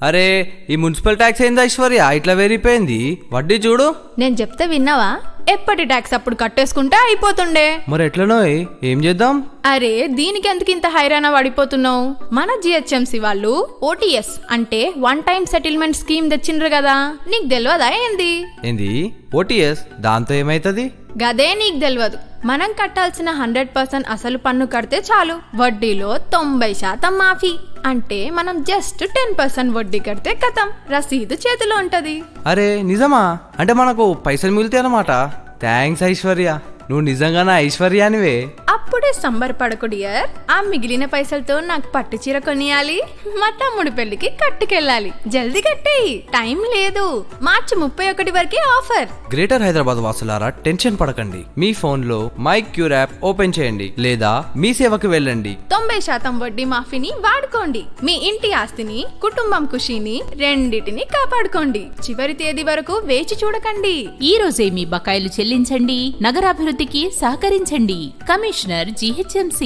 అరే ఈ municipal tax ఏంది ఐశ్వర్య ఇట్లా వేరిపోయింది? వడ్డీ చూడు. నేను చెప్తే విన్నావా? ఎప్పటి ట్యాక్స్ అప్పుడు కట్టేసుకుంటే అయిపోతుండే. మరి ఎట్లనో ఏం చేద్దాం? అరే దీనికి ఎందుకు ఇంత హైరాణ పడిపోతున్నావు? మన జిహెచ్ఎంసి వాళ్ళు ఓటీఎస్ అంటే వన్ టైం సెటిల్మెంట్ స్కీమ్ తెచ్చిండ్రు కదా, నీకు తెలియదా ఏంది ఓటీఎస్? దాంతో ఏమైతుంది? గదే నీకు తెలియదు. మనం కట్టాల్సిన 100% అసలు పన్ను కడితే చాలు, వడ్డీలో 90% మాఫీ. అంటే మనం జస్ట్ 10% వడ్డీ కడితే కథం, రసీదు చేతిలో ఉంటది. అరే నిజమా? అంటే మనకు పైసలు మిగులుతాయి అన్నమాట. థ్యాంక్స్ ఐశ్వర్య, నువ్వు నిజంగా నా ఐశ్వర్యానివే. అప్పుడే సంబరపడకు డియర్. ఆ మిగిలిన పైసలతో నాకు పట్టు చీర కొనియాలి, మా తమ్ముడి పెళ్లికి కట్టుకెళ్ళాలి. జల్దీ కట్టేయి, టైం లేదు. మార్చి 31 వరకే ఆఫర్. గ్రేటర్ హైదరాబాద్ వాసులారా టెన్షన్ పడకండి. మీ ఫోన్ లో మై క్యూర్ యాప్ ఓపెన్ చేయండి లేదా మీ సేవకు వెళ్ళండి. 90% వడ్డీ మాఫీని వాడుకోండి. మీ ఇంటి ఆస్తిని, కుటుంబం ఖుషీని రెండిటిని కాపాడుకోండి. చివరి తేదీ వరకు వేచి చూడకండి. ఈ రోజే మీ బకాయిలు చెల్లించండి, నగరాభివృద్ధికి సహకరించండి. Commissioner GHMC.